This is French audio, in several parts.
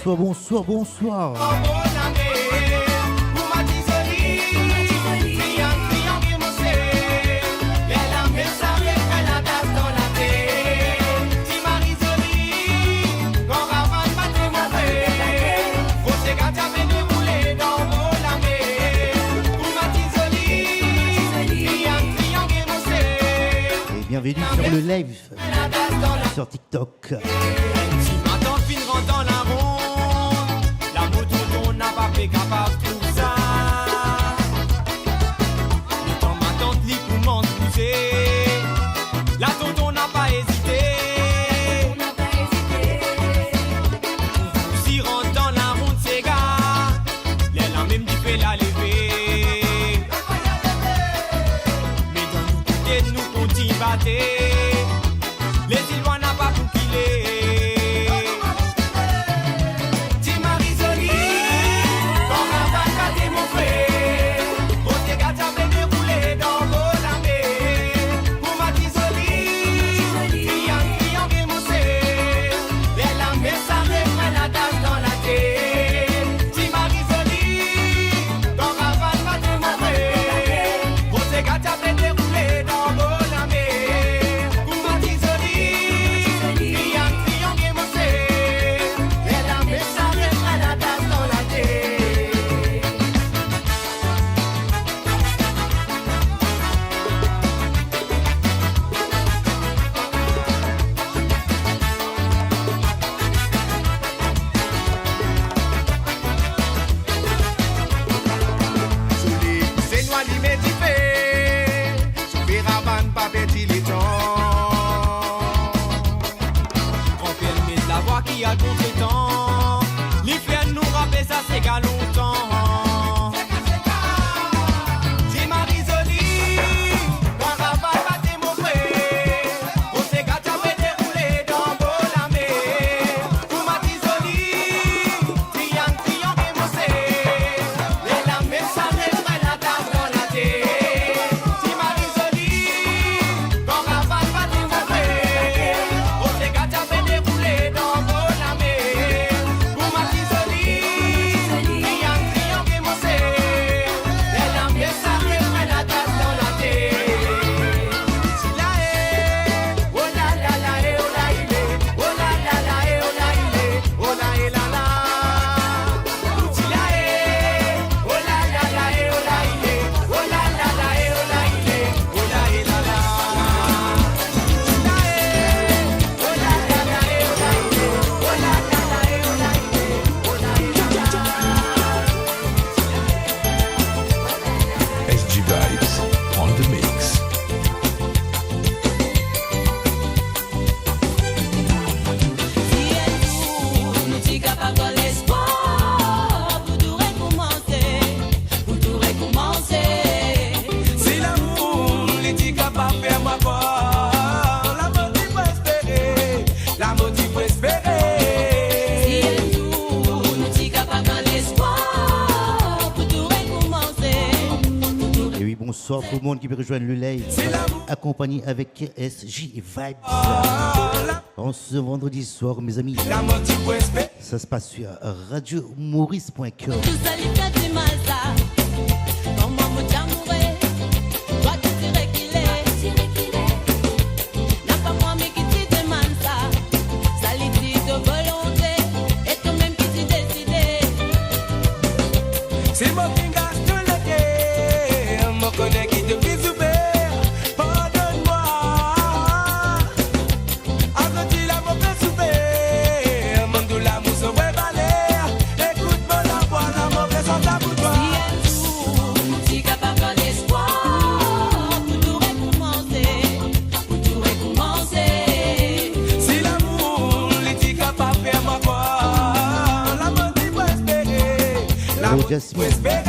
Bonsoir, bonsoir. Et bienvenue sur le live sur TikTok. Capable pour ça. Le temps m'attend li pour m'en pousser. La tonton n'a pas hésité. Si rentre dans la ronde ses gars, l'aile a même dit fait la lever. Mais dans nous côté nous continue battre. Les Ilois n'a pas pour piler. Bonsoir tout le monde qui peut rejoindre le live, accompagné avec SJ Vibes. En ce vendredi soir, mes amis, ça se passe sur radiomaurice.com. Jasmine.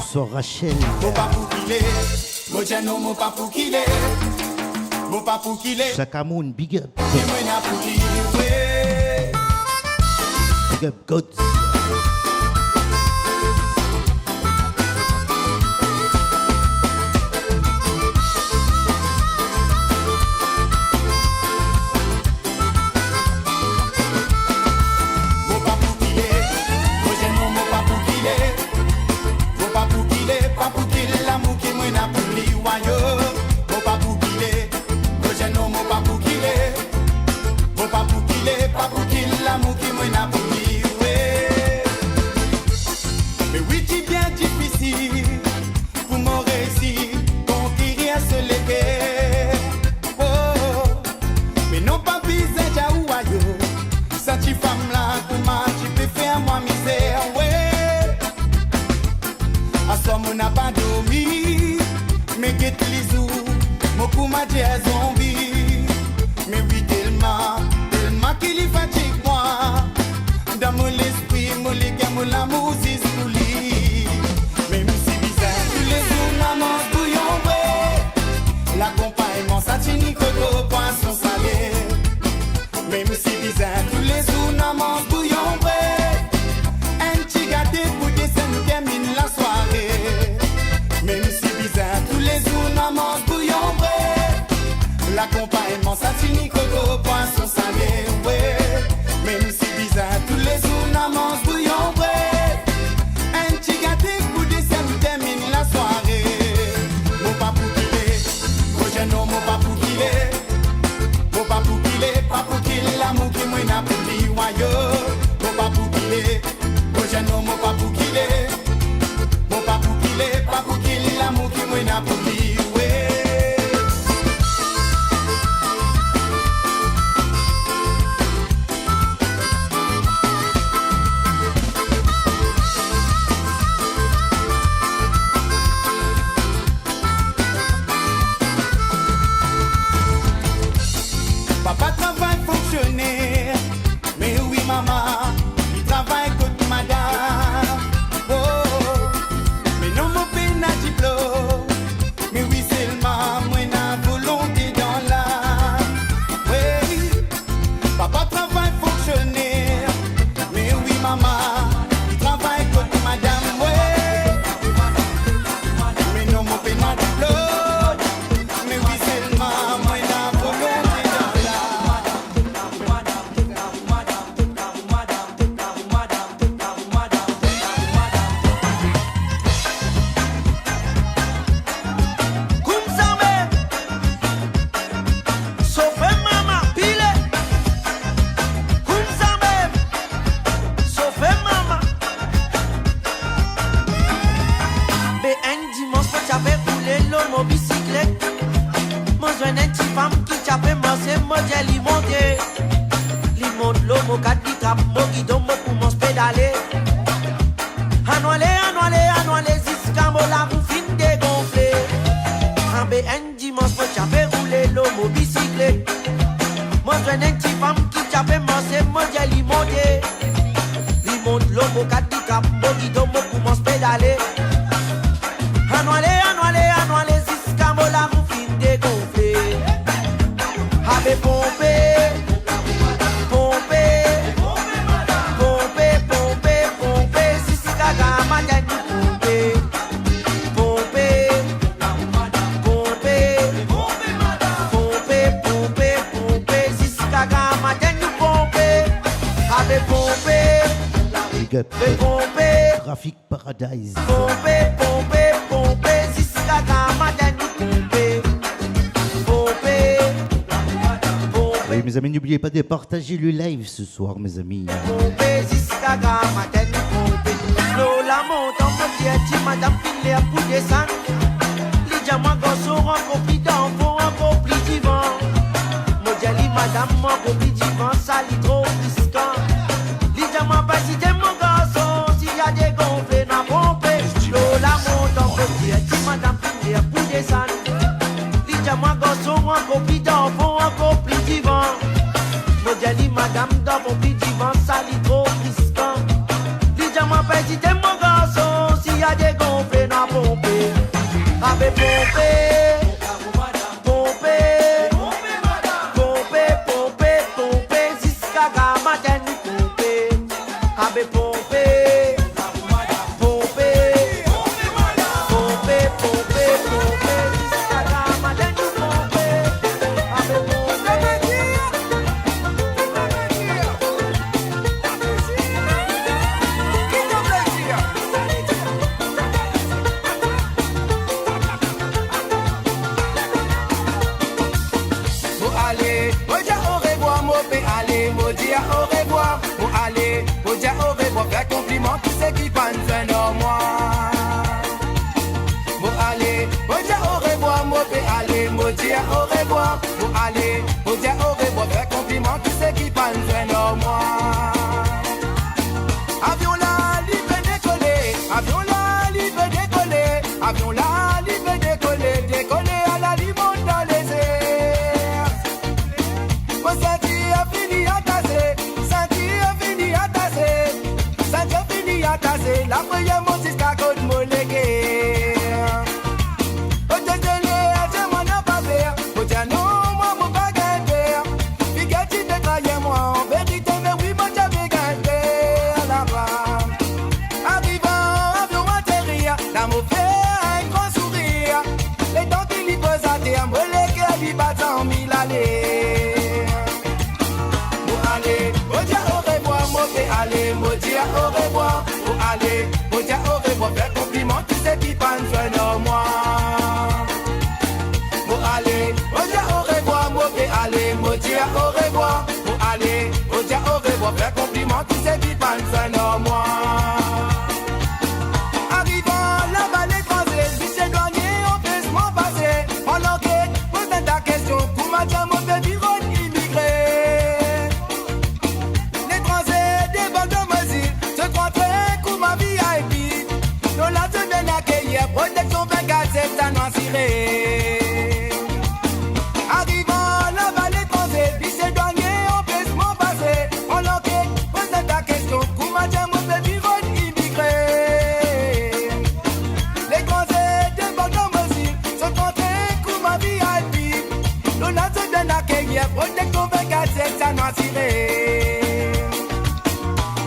Bonsoir Rachel. Chakamoun, big up. Big up God. Papu kile, papu kila muki mwena puli we. moi j'ai un zombie. Mais oui, tellement qu'il y fatigue moi. Dans mon esprit, mon légué, mon amour, c'est sous lit. Même si bizarre, tous les jours, maman, bouillon, ouais. L'accompagnement, ça tient coco, poisson salé. Même si bizarre, tous les jours, maman, bouillon, ouais. Un petit gâté pour descendre, termine la soirée. Même si bizarre, tous les jours, maman, bouillon, ouais. L'accompagnement, ça tient coco, poisson salé, ouais. Même si bizarre, tous les jours, maman, bouillon, ouais. Un petit gâté pour descendre, termine la soirée. Mon papou qu'il est, prochain nom, mon papou qu'il est. Mon papou qu'il est, papou qu'il est, l'amour qui m'a n'a plus dit, wayo. Mon papou qu'il est, prochain nom, mon papou qu'il est. Mon papou qu'il est, papou qu'il est, l'amour qui m'a n'a plus dit, ouais. Papa travaille fonctionnaire, mais oui maman, il travaille comme madame. Oh, mais non mon père n'a diplôme, mais oui seulement moi n'a volonté dans l'âme. Oui, papa travaille fonctionnaire, mais oui maman, il travaille comme madame. Oui, mais non mon père n'a diplôme, mais oui seulement moi n'a volonté dans l'âme. Kumsame, Sofe mama pile. Kumsame, Sofe mama. Mais un dimanche, j'avais roulé l'homme bicyclette. Moi, je n'ai une femme qui j'avais massé, moi, j'ai limonté. Limonte l'homme, 4 litres, moi, guidon, moi, pour mon pédaler. Anoualé, jusqu'à moi, la roue fin dégonflée. Un dimanche, moi, j'avais roulé l'homme bicyclette. Moi, je n'ai une femme qui j'avais massé, moi, j'ai limonté. Limonte l'homme, 4 litres, moi, guidon, moi, pour mon pédaler. Anoualé, jusqu'à moi, la roue fin dégonflée. Avec pompé, Sissi Gaga, madame pompé, Sissi Gaga, madame pompé, avec pompé, Big up. pompé. Trafic Paradise. Pompé, Sissi Gaga, madame pompé, Oui, mes amis, n'oubliez pas de partager le live ce soir, mes amis. pompé, Sissi Gaga, madame pompé. Lola monte en mode dit madame Pile pour descendre. Les diamants gossons encore plus d'enfants, encore plus divin. Modèle madame, encore plus divin, ça lit trop risquant. Les diamants pas si t'es mon garçon, s'il y a des gonflés, n'a pompé. Lola monte en mode dit madame Pile pour descendre. Les diamants gossons encore plus d'enfants, encore plus divin. Modèle madame, d'enfants plus divin, ça lit trop risquant. Les diamants pas si t'es mon garçon, s'il y a des gonflés, n'a pompé. Avec pompé. Au revoir, pour aller, faut dire au revoir, faire compliment, tous ceux qui pensent en moi. Avion là, libre décoller, avion là, libre décoller, avion là, libre décoller, décoller à la limone dans les airs. après y'a mon jusqu'à côté mon légué. Au déjeuner, j'ai mon appel. Au dire non, moi, mon baguette. Figati de trahir moi, en vérité, mais oui, moi, j'avais gagné là-bas. Arrivant, avion atterrir, l'amour fait un grand sourire. Les dents qui lui posent à terre, me légué, lui battant mille allées. Allez, au dia au revoir, mauvais allez, au dia au revoir, allez, au dia au revoir, faire compliment, tous ces qui pensent en moi. Allez, au dia au revoir, mauvais allez, au dia au revoir, allez, au dia au revoir, faire compliment, tous ces qui pensent en moi. Arrivant là-bas l'étranger, si c'est douanier, on peut se m'en passer. En enquête, pose ta question, pour ma dame, on peut vivre immigré. Protection 24/7, ça nous tiré. Arrivant là-bas l'étranger, puis c'est douanier, on peut se m'en passer. On l'enquête, pose ta question, comment j'aime mon baby rôle immigré. L'étranger débarque dans mesure, se contrer, coup ma VIP. L'on a se donne à accueillir, protection 24/7, ça nous tiré.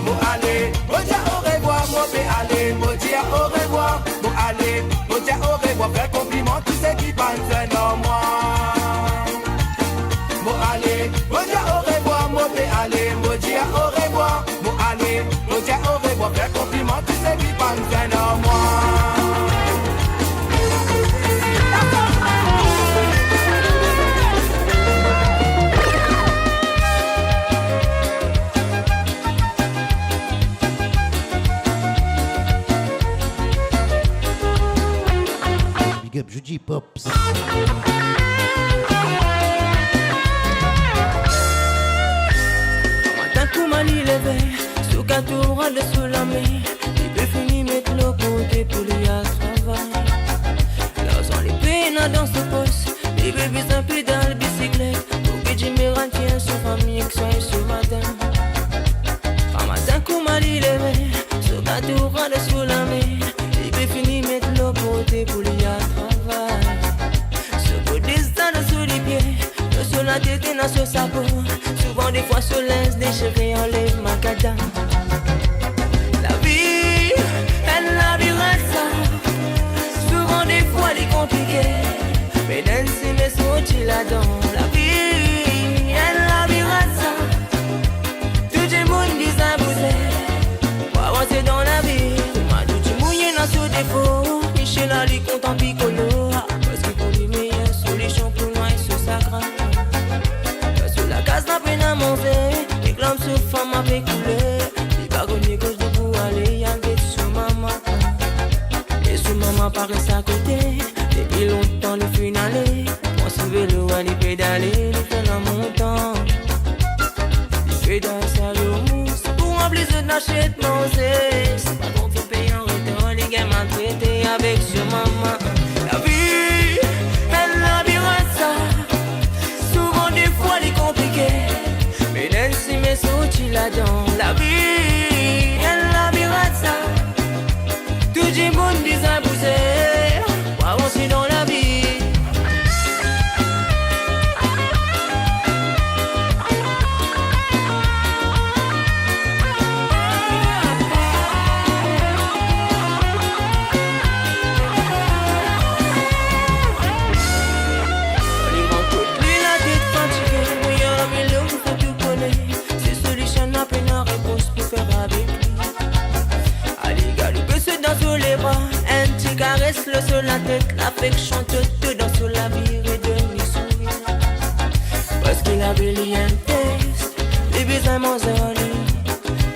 Bon allez, au dia au revoir, mon bé allez, mon dia au revoir. Allez, au dia au revoir, faire compliment, tous ceux qui pensent en moi. Bon allez, au dia au revoir, mon bé allez, au dia au revoir. Bon allez, au dia au revoir, faire compliment, tous ceux qui pensent en moi. Big up Judy Pops. Matin coup mali levé, sous gâteau râle sous la mer. Il peut finir mettre le côté pour lui à travail. Là sont les peines dans ce poste, les bébés un pédale bicyclette. Pour que Jimmy rentient sa famille que soit ce matin. Matin coup mali levé, sous gâteau râle sous la mer. Il peut finir mettre le côté pour lui à travail. Ce côté stand sous les pieds, le sur la tête et dans ce sabot. Souvent des fois se laisse déchirer, enlève ma cadavre. La vie, elle la virette ça. Souvent des fois elle est compliquée, mais d'un si mes sorties là-dedans. La vie, elle la virette ça. Tout le monde dit à bouser, pour avancer dans la vie. Ma douce mouillée dans ce défaut, Michel a lui content picolo. Parce que pour lui meilleure solution pour moi c'est ce sacre. La case n'a peine à monter, les glammes sur femme avec coulé. Les bagonnés gauche debout, aller, y'a le sur maman. Et sur maman paraissent à côté, depuis longtemps le finale. Moi sur vélo, aller pédaler, les fait la montant. Les pédales, ça le mousse, pour remplir ce nachette, non c'est pas bon, faut payer en retour, les gars maltraités avec sur maman. La vie, elle la virette ça. Des fois elle est compliquée, mais même si mes sorties là-dedans. La vie, elle la mirate ça. Tout le monde dit à bouger, pour avancer dans la vie. Caresse le sur la tête, l'affection te danse sur la vie et de lui sourire. Parce qu'il avait lié un test, les besoins m'ensolent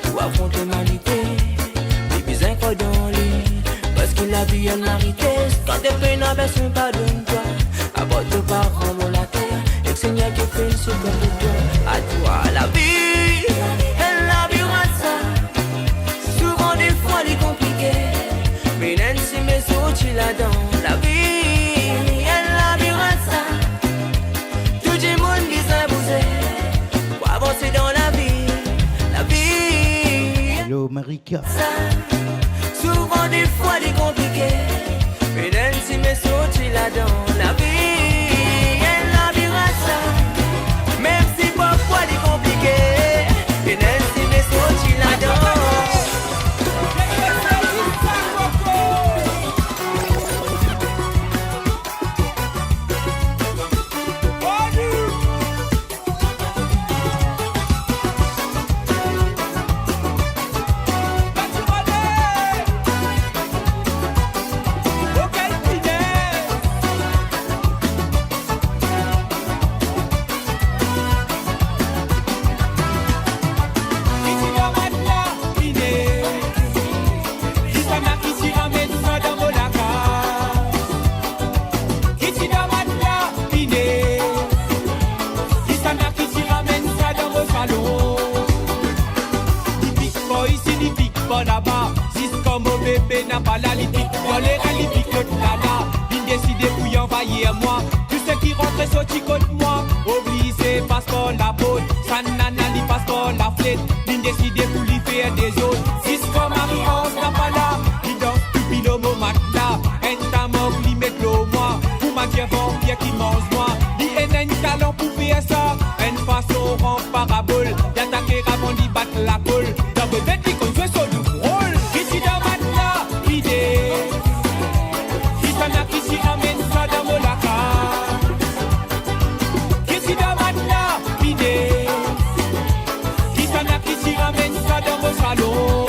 pour affronter l'humanité, les besoins qu'on dans lui. Parce qu'il a vu un maritesse, quand t'es peine avec son pardonne-toi. Aborde tes parents dans la terre, et que Seigneur qui fait le secours de toi. À toi la vie, elle la vivra ça. Souvent des fois elle est compliquée, mais même si mes sorties là-dedans. La vie, elle la vivra ça. Tout le monde dit à bouger, pour avancer dans la vie. La vie, Hello Marika. ça. Souvent des fois des compliqués. Mais si mes sorties là-dedans, la vie, elle a viré ça. Même si parfois des compliqués. Mais si mes sorties là-dedans. N'a pas la litique, dans les réalités que là, il décide pour y envahir moi. Tout ce qui rentre et sorti contre moi, obligé parce qu'on la peau, ça n'analyse parce qu'on la flette. Il décide pour lui faire des autres. Si ce qu'on Marie-Ange n'a pas là, il danse depuis le moment là. Un tamor lui met l'eau moi, pour ma guerre vampire qui mange moi. Il a un talent pour faire ça, une façon rend parabole. D'attaquer avant d'y battre la colle. Dans le bête, il conduit sur le rôle. Ici dans ma qui ramène ça dans mon laca. Qui s'y demande là, l'idée. Qui s'en a qui ramène ça dans mon salon.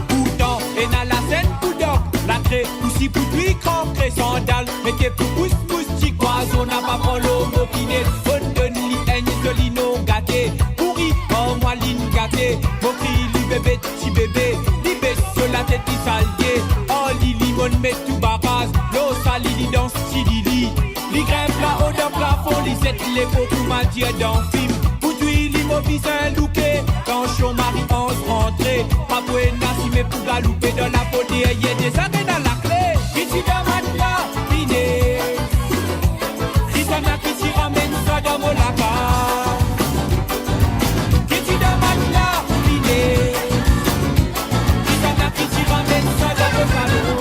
Pourtant, et dans la scène, pour d'or, la crée, aussi pour lui, crancré, sandales, mettez pour pousse, tic, oiseau, n'a pas pour l'homme opiné. On donne l'haine de l'ino gâté. Pourri, oh, moi, l'ine gâté. Mon cri, lui, bébé, petit bébé. Libé sur la tête, il salgué. Oh, Lili, mon met tout barrage. L'eau sali, li danse, li. Li grimpe là-haut d'un plafond, li set les pots pour ma dire dans film. Pour lui, l'immobile, c'est un louquet. Quand Chon Marie-Ange rentré. Pas buena, si mais pour galouper dans la peau derrière des arrêts dans la clé. Ici dans ma là, biné. Qui s'en a qui s'y ramène ça dans mon laca. Ici dans ma là, biné. Qui s'en a qui s'y ramène ça dans mon salon.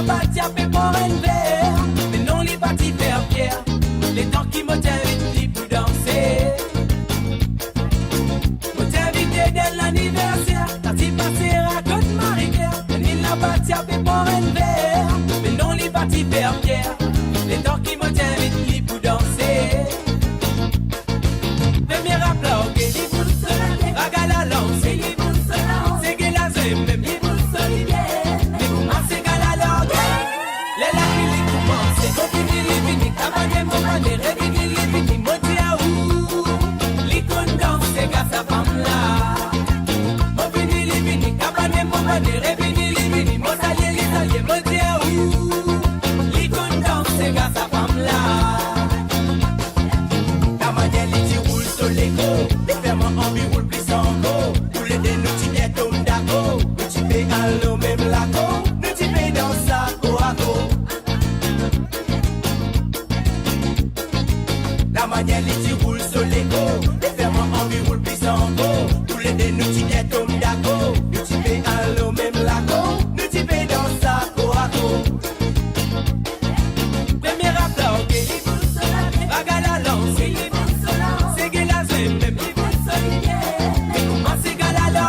Bâti à fait pour un verre, mais non les bâtis faire pierre. Les temps qui m'ont invité pour danser. M'ont invité dès l'anniversaire, parti passer à Côte-Marie-Claire. Ni la bâti à fait pour un verre, mais non les bâtis faire pierre. Les temps qui m'ont invité pour danser. Premier applaudé, les boules solaires, ragala lance, les boules solaires, c'est que la zème, même les boules solidaires. Mais vous massez galala. Les lacs les commencent, mon fini les finis, cabaret mon mané, réveillez les finis, monter à où l'icône danse, c'est qu'à sa femme là. Mon fini les finis, cabaret mon mané, réveillez les finis, mon allié les alliés, monter à où l'icône danse, c'est qu'à sa femme là. La manière les roule sur l'écho, les ferments en vie roule plus en go, tous les deux nous t'y est homme d'accord, nous t'y payons à l'eau même la go, nous t'y payons dans sa go à go. La manière les roule sur l'écho, les ferments en vie roule plus en go, tous les deux nous t'y est homme d'accord, nous t'y payons à l'eau même la go, nous t'y payons dans sa go à go. Premier applaudé, ragala lance, c'est que la zème, même les boules solidaires. Mais comment c'est galala?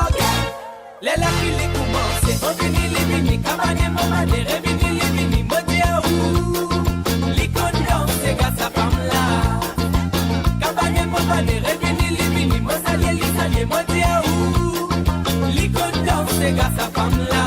Les lacs les commencent, on finit les finis, cabaret mon mané, réveillez les finis, monter à où l'icône danse, c'est qu'à sa femme là. Cabaret mon mané, réveillez les finis, mon salier, les alliés, monter à où l'icône danse, c'est qu'à sa femme là.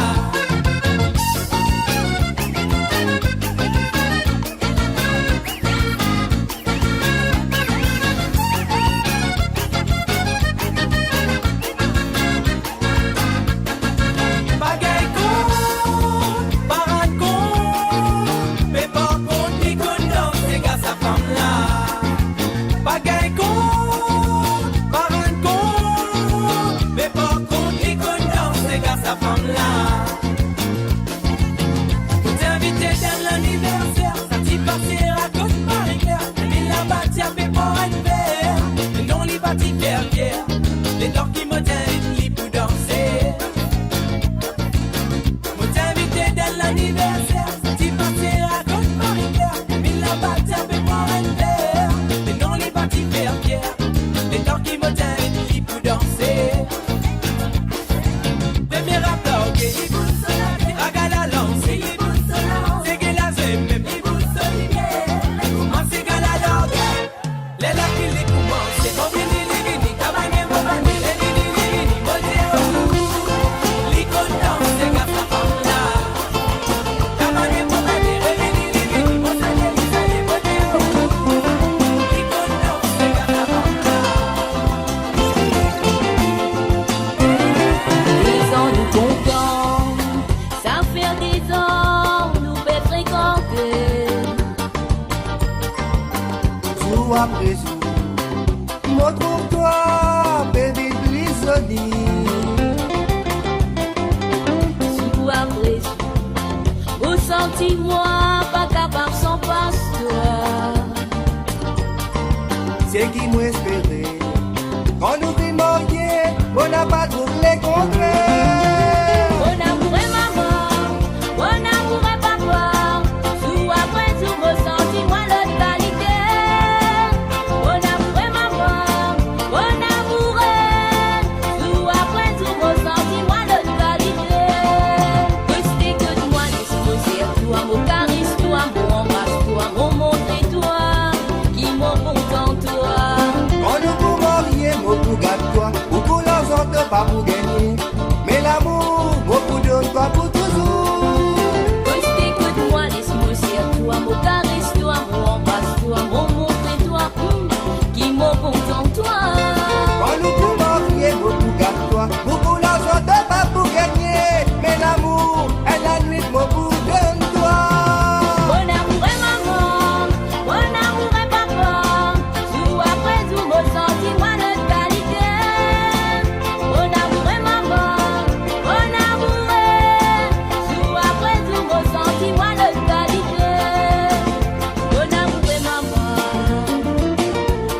Bagay kon, partis faire guerre. Les dents qui m'ont dit pour danser. M'ont invité dans l'anniversaire. Si passé raconte Marie-Claire. Mais la bataille fait pour un verre. Les noms les partis faire guerre. Les dents qui m'ont dit pour danser. Premier rapport, ok. Ragala lancé. C'est que la zème, même. Comment c'est qu'à la dog? Les là qui les commencent. C'est bon, les cabane, mon bani, les modèles. Les contents, c'est qu'à sa femme là. Cabane, mon bani, les modèles. Les contents, c'est qu'à sa femme là. 10 ans de bon temps, ça fait 10 ans, nous fait fréquenter. Jour après jour, montre-toi, baby, Lissoni. Sous après sous, au sentiment, pas capable sans pasteur. C'est qui m'espérait. Quand nous vîmes mariés, on n'a pas trouvé les contraires. Mon amour est maman, mon amour est papa. Sous après sous, au sentiment, l'autre qualité. Mon amour est maman, mon amour est. Sous après sous, au sentiment, l'autre qualité. Restez que de moi, laisse-moi dire toi, mon charisme, toi, mon embrasse, toi, mon montre, toi, qui m'ont content, toi. Quand nous vous mariés, moi pour garde-toi. Beaucoup l'argent de pas pour gagner. Mais l'amour, moi pour donne-toi pour toujours. Restez que de moi, laisse-moi dire toi, mon caresse, toi, mon embrasse, toi, mon montre, toi, qui m'ont content, toi. Quand nous vous mariés, moi pour garde-toi. Beaucoup l'argent de pas pour gagner. Mais l'amour, elle la nuit, moi pour donne-toi. Mon amour est maman, mon amour est papa. Sous après tout, mon sentiment de qualité. Mon amour est maman, mon amour est. Sous après tout, mon sentiment de qualité. Mon amour est maman.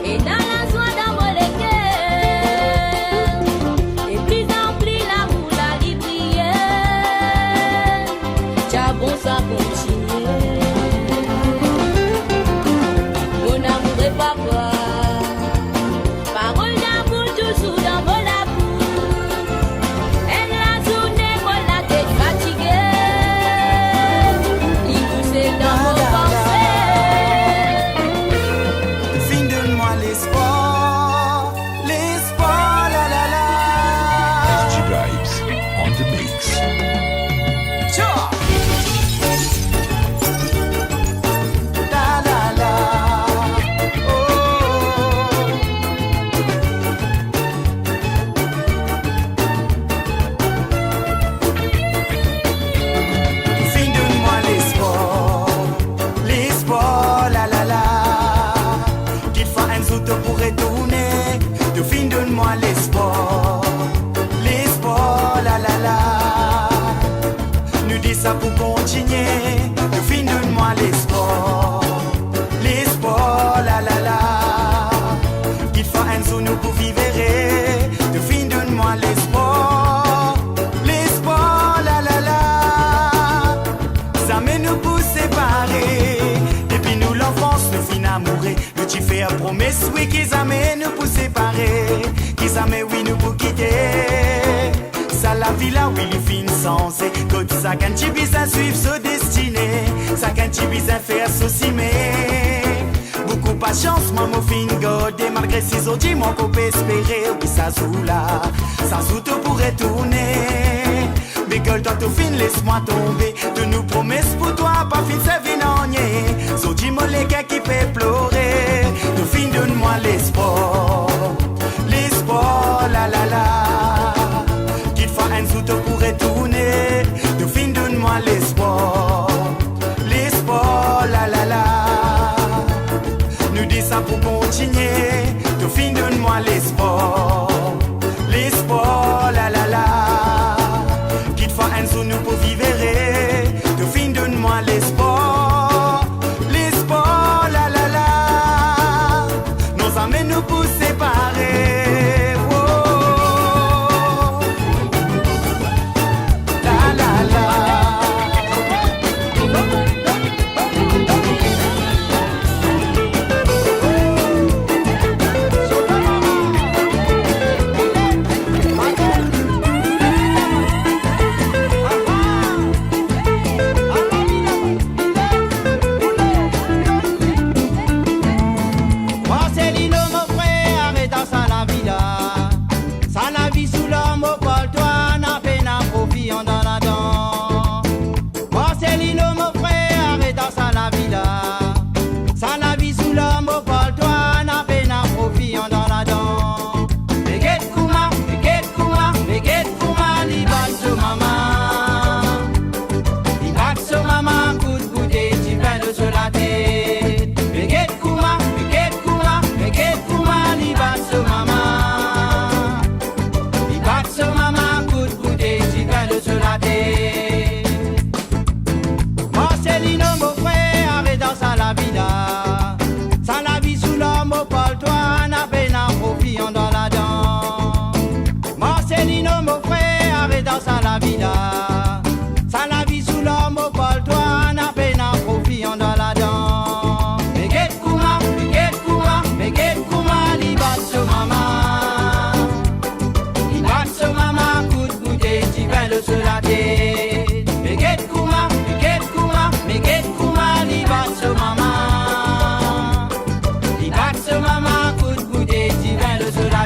Et dans la soie dans mon cœur. Et plus en plus l'amour la prière. T'as bon ça continue. Mon amour est papa. Parole d'amour toujours dans mon amour. Elle la journée, moi la tête fatiguée. Il poussait dans mon pensée. Fin de moi l'espoir, l'espoir, la la la. SG Vibes on the mix. Sure. La la la. Oh. Fin de moi l'espoir, l'espoir, la la la. Qu'il faut un jour te pourrait tourner. De fin de moi l'espoir, l'espoir, la la la. Nous dis ça pour continuer. De fin de moi l'espoir, l'espoir, la la la. Qu'il faut un jour nous pour vivre. De fin de moi l'espoir, l'espoir, la la la. Ça mène nous pour séparer. Depuis nous l'enfance nous fin amoureux. Nous t'y fait une promesse oui qu'ils amènent nous pour séparer. Qu'ils amènent oui nous pour quitter. Ça la vie là oui lui fin sensé. Quand ça quand tu vis à suivre sa destinée. Ça quand tu vis à faire souci mais. Beaucoup pas chance, maman fin godé. Malgré 6 autres, mon qu'on peut espérer. Oui, ça joue là, ça joue tout pourrait tourner. Mais gueule, toi tout fin, laisse-moi tomber. De nous promesses pour toi, pas fin, c'est vinanier. So dis-moi les gars qui fait pleurer. De fin, donne-moi l'espoir. L'espoir, la la la. Qu'il faut un sou, tout pourrait tourner. De fin, donne-moi l'espoir. L'espoir, la la la. Nous dis ça pour continuer. De fin, donne-moi l'espoir. L'espoir, la la la. Qu'il faut un sou, nous pour vivre. De fin, donne-moi l'espoir. L'espoir, la la la. Nos amènes nous poussent.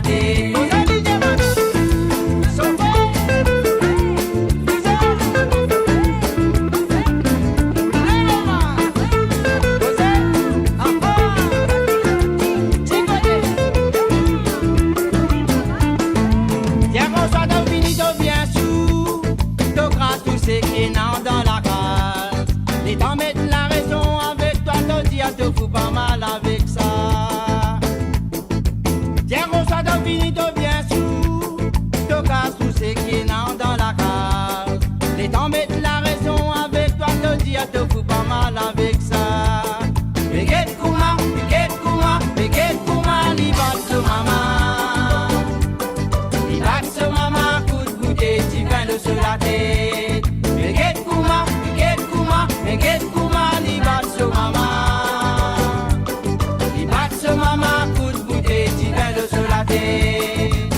soulaté. Dans la case, les temps mettent la raison avec toi, te fous pas mal avec ça. Tiens, on soit dans fini, t'es bien sous, te casse tout ce qui est dans la case. Les temps mettent la raison avec toi, te fous pas mal avec ça. Béguette Kouma, li bat ce maman. Li bat ce maman, coup de goûter, tu viens de se la tête. Béguette Kouma, li bat ce maman. Li bat ce maman, coup de goûter, tu viens de se la tête.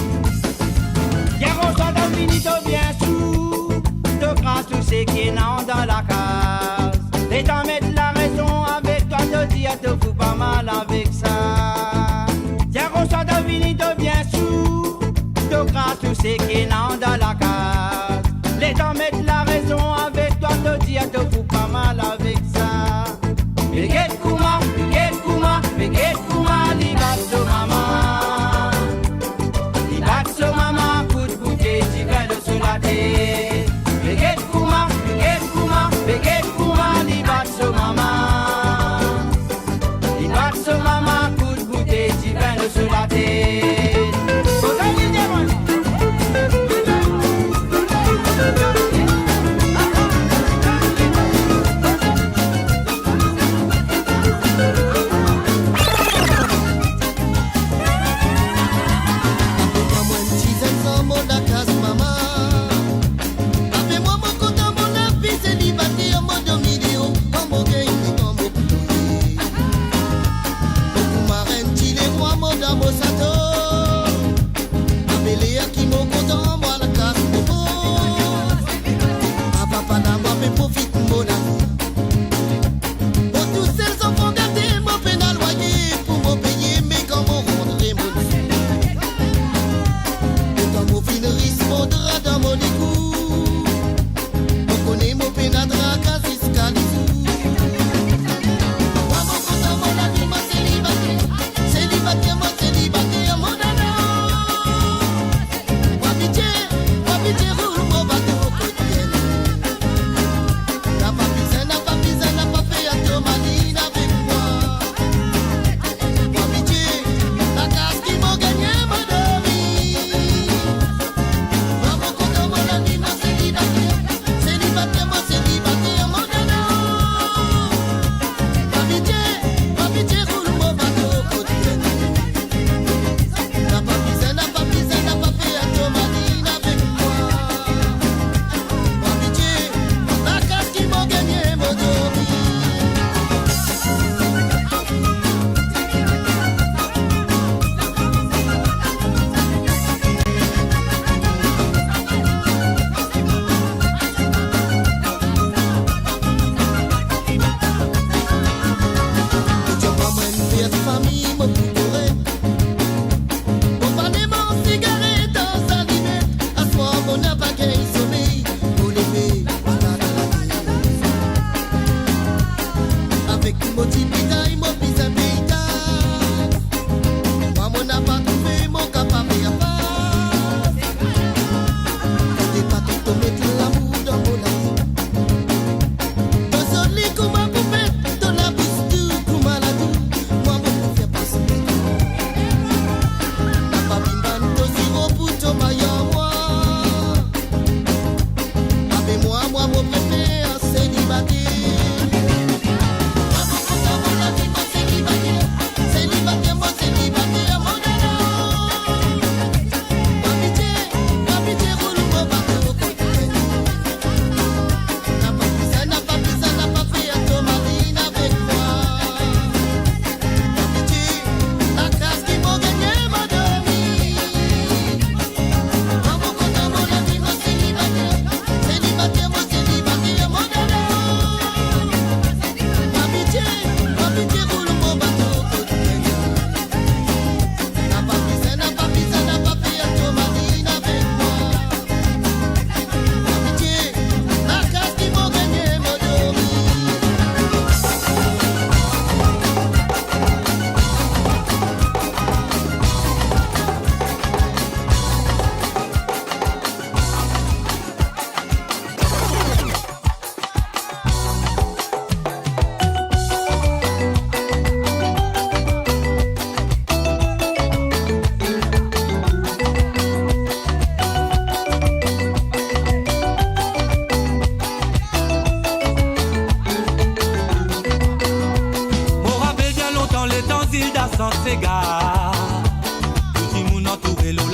Y'a qu'on soit dans fini, t'es bien sous, te crasse tout ce qui est dans la case. Les temps mettent la raison avec toi, te fous pas mal avec ça. Y'a qu'on soit dans fini, t'es bien sous, te crasse tout ce qui est dans la case. Les temps mettent la raison avec toi, te fous pas mal avec ça. Béguette Kouma, li bat ce maman. Li bat ce maman, coup de goûter, tu viens de se la tête. Béguette Kouma, li bat ce maman. Li bat ce maman, coup de goûter, tu viens de se la tête. Mosato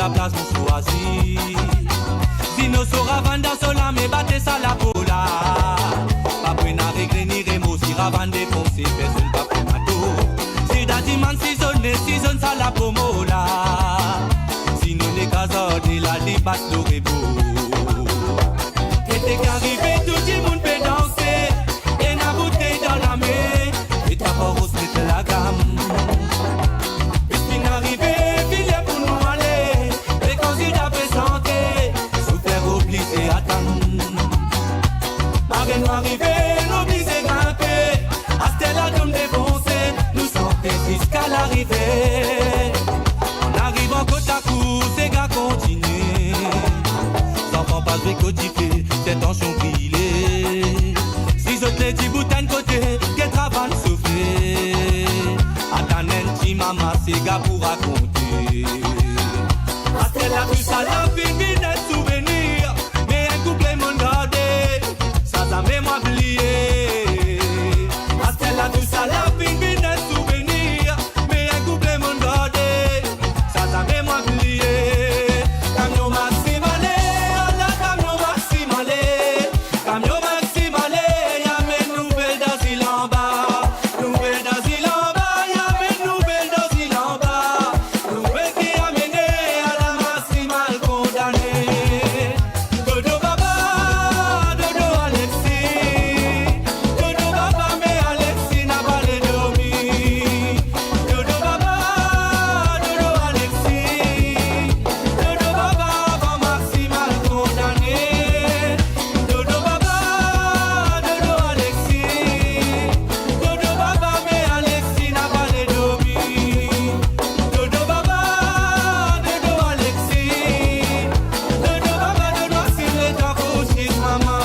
la place nous choisit. Dino sera vanda sola me batte ça la pola. Pas prena régler ni remo si ravan défoncer personne pas pour mato. Si d'adiman si zone ça la pomola. Si nous les casades de la débatte l'aurait beau. T'es qu'arrivé tout le monde peut danser. Et la bouteille dans la main. Et ta porte c'est la gamme. Et si n'arrivé filet pour nous aller. Les candidats présentés. Souffler obligé attendre. Marine nous arrivé, l'obligé grimper. À Stella comme défoncé. Nous sortons jusqu'à l'arrivée. On arrive en côte à côte, ces gars continuent. Enfants pas de codifier, c'est tension brûlée. Si je te dis boutin de côté, qu'elle travaille souffler. Attends un petit maman, ces gars pour raconter. Parce qu'elle a vu ça, la fille d'être souvenir. Mais un couplet m'en gardé, ça m'a moi oublié. Parce qu'elle a vu ça, la fille d'être souvenir. Mais un couplet m'en gardé, ça m'a moi oublié. Camion maximale, la camion maximale. Camion maximale, y'a mes nouvelles d'asile en bas. Nouvelles d'asile en bas, y'a mes nouvelles d'asile en bas. Nouvelles qui a mené à la maximale condamnée. Dodo Baba, Dodo Alexis. Dodo Baba, mais Alexis n'a pas les dormi. Dodo Baba, Dodo Alexis. Dodo Baba, avant maximale condamné. Dodo Baba, Dodo Alexis. Dodo Baba, mais Alexis n'a pas les dormi. Dodo Baba, Dodo Alexis. Dodo Baba, Dodo Alexis, les temps couchés, maman.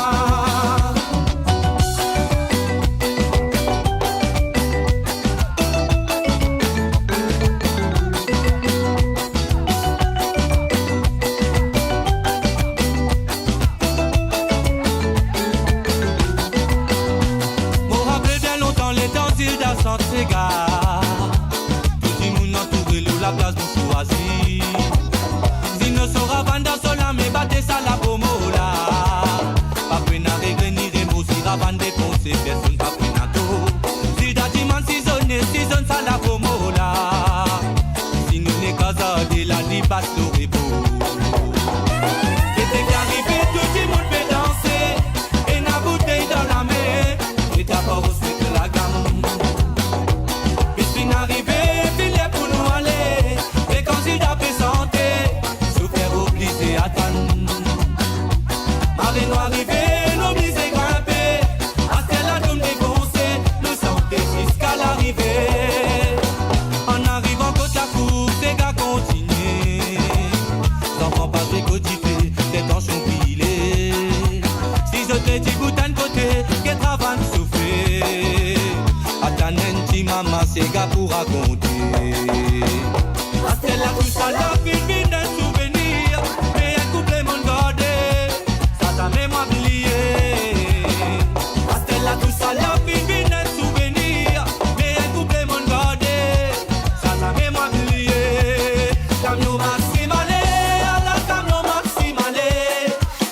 M'en rappelle bien longtemps les temps d'île d'Assante, ces gars. Tout le monde entouré, l'eau, la place nous choisit. Si nous sera vanda sola, mais battez ça la pomola. Pas prena régler ni remo, si ravan défoncer, personne pas prena tout. Si d'adiman si zone ça la pomola. Si nous n'est casade de la débatte l'aurait beau. Et t'es qu'arrivé, tout le monde peut danser. Et la bouteille dans la main. Et ta porte c'est la gamme. Et si n'arrivé, filet pour nous aller. Les candidats présentés. Souffrir obligé attendre. Marine nous arrivé, l'obligé grimper. À Stella comme défoncé. Nous sortons jusqu'à l'arrivée. En arrivant côte à côte, ces gars continuent. L'enfant pas de codifier, c'est tension brûlée. Si je te dis boutin de côté, qu'elle travaille souffler. Attends un petit maman, ces gars pour raconter. Parce qu'elle a tout ça, la fille d'un souvenir. Mais un couplet m'en gardé, ça m'a moi oublié. Parce qu'elle a tout ça, la fille d'un souvenir. Mais un couplet m'en gardé, ça m'a moi oublié. Camion maximale, la camion maximale.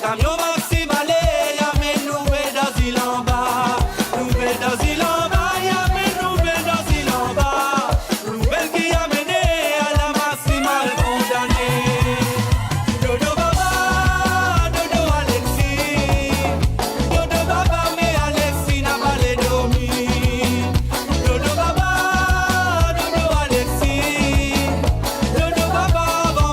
Camion maximale, y'a mes nouvelles d'asile en bas. Nouvelles d'asile en bas, y'a mes nouvelles d'asile en bas. Nouvelles qui a mené à la maximale condamnée. Dodo Baba, Dodo Alexis. Dodo Baba, mais Alexis n'a pas les dormi. Dodo Baba, Dodo Alexis. Dodo Baba, avant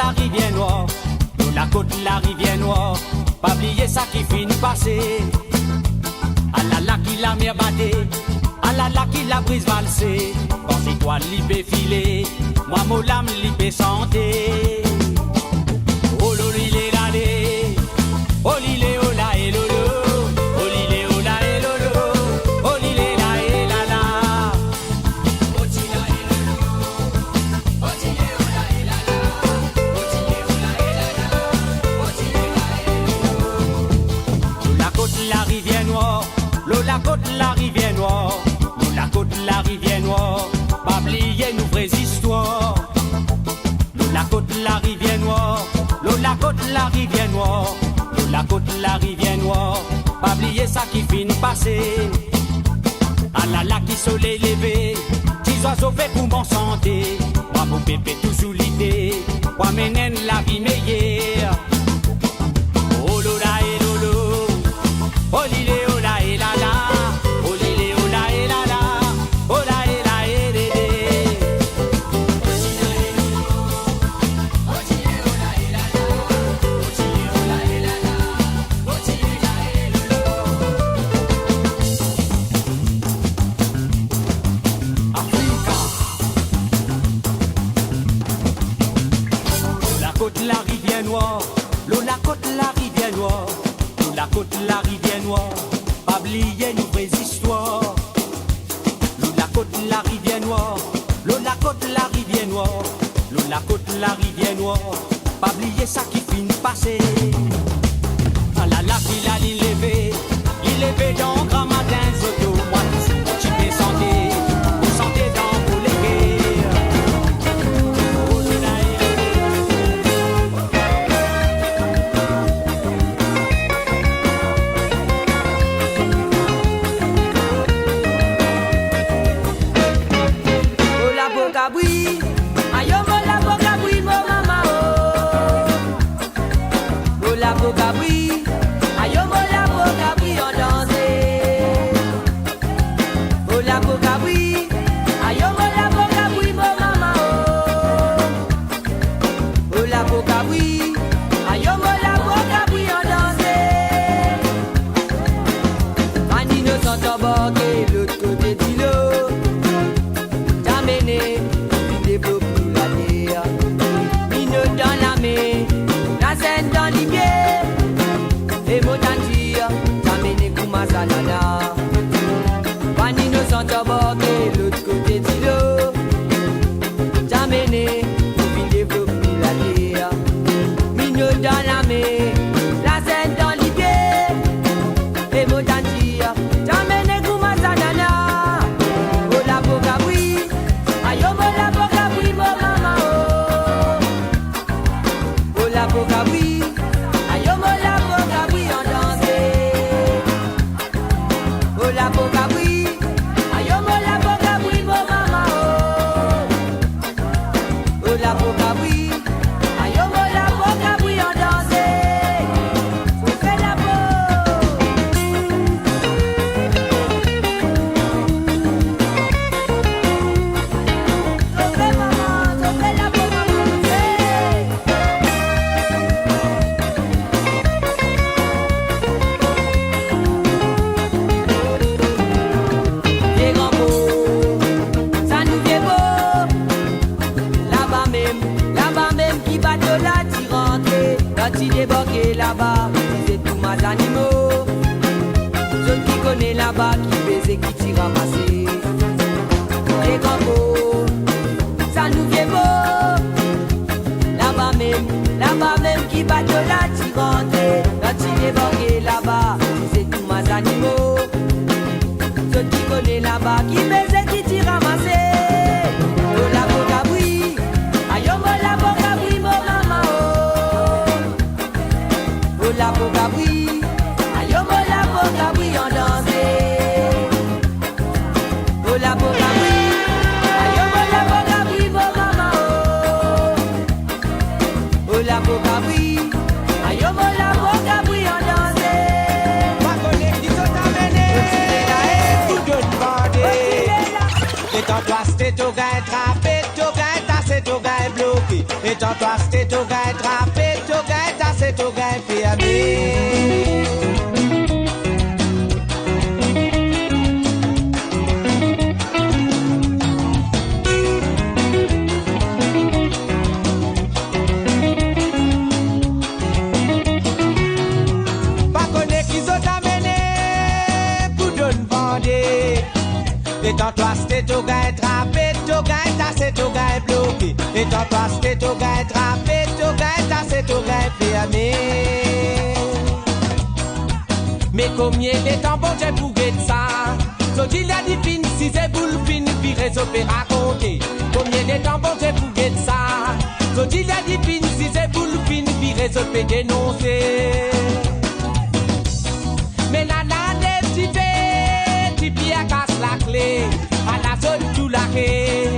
la rivière noire, l'eau la côte la rivière noire. Pas oublier ça qui finit passer. À la qui la mer batté, à la qui la brise valsée. Quand c'est toi l'ipé filé, moi mon lame l'ipé santé. Oh l'olé l'allé, oh l'ilé oh la et lolo, oh l'ilé oh la et lolo, oh l'ilé la et la la. Oh t'ila et lolo, oh t'ilé oh la et la la, oh t'ilé oh la et la la, oh t'ilé la et lolo. La côte la rivière noire, l'eau la côte la rivière noire, l'eau la côte la rivière noire. Pas oublier nos vraies histoires. L'eau la côte la rivière noire, l'eau la côte la rivière noire, l'eau la côte la rivière noire. Pas oublier ça qui finit passer. À la qui soleil levé, petits oiseaux fait pour mon santé. Moi mon bébé tout sous l'idée, moi mène la vie meilleure. Oh l'ola et lolo, oh l'ilé oh la et la la, oh l'ilé oh la et la la, oh la et la et lé lé. La rivière noire, l'eau la côte la rivière noire, l'eau la côte la rivière noire. Pas oublier nos vraies histoires. L'eau la côte la rivière noire, l'eau la côte la rivière noire, l'eau la côte la rivière noire. Pas oublier ça qui finit passer. À la qui la l'île levée dans grand matin zoto. Moi tu peux santé, vous sentez dans vos légués. Bogabui, ayomo la bogabui, mo mama oh. Oh la bogabui, ayomo la bogabui on danse. Oh la bogabui, ayomo la bogabui, mo mama oh. Oh la bogabui, ayomo la bogabui on danse. Manino s'entend border l'autre côté de l'eau. Développe la terre, mine dans la main, la scène dans les pieds, et motantir, t'amène Kumasanana. Panino sont abordés l'autre côté de l'eau, t'amène, pour développer la terre, mine dans la main, la scène dans les pieds, et motantir, t'amène Kumasanana. Oh la bogabui. Ayomo la bogabui, mo mama oh. Oh la bogabui, ayomo la bogabui on danse. Oh la bogabui, ayomo la bogabui, mo mama oh. Oh la bogabui, ayomo la bogabui on danse. On fait la Quand il débarquait là-bas, c'est tous mes animaux. Ceux qui connaissent là-bas, qui baisent, qui t'y ramasser. Les gambos, ça nous fait beau. Là-bas même, qui battent la tirante. Quand il débarquait là-bas, c'est tous mes animaux. Ceux qui connaissent là-bas, qui baisent, qui t'y ramasser. Oh la bogabui, ayomo la bogabui, mo mama oh. Oh la bogabui, ayomo la bogabui on danse. Oh la bogabui, ayomo la bogabui, mo mama oh. Oh la bogabui, ayomo la bogabui on danse. Pakone qui sont amenés, tout de bordé. Et toi, c'est tout gars attrapé, tout gars tassé, tout gars bloqué. Et toi, c'est tout gars Et dans toi c'est au gars trappé, au gars c'est au gars bloqué. Et dans toi c'est au gars trappé, au gars c'est au gars fermé. Mais combien de temps bon Dieu pour guetter ça? So il a dit fin, si c'est boule fin, puis réseau peut raconter. Combien de temps bon Dieu pour guetter ça? So il a dit fin, si c'est boule fin, puis réseau peut dénoncer. Mais la lève tu fais, tu pieds casse la clé, à la zone tout la quai.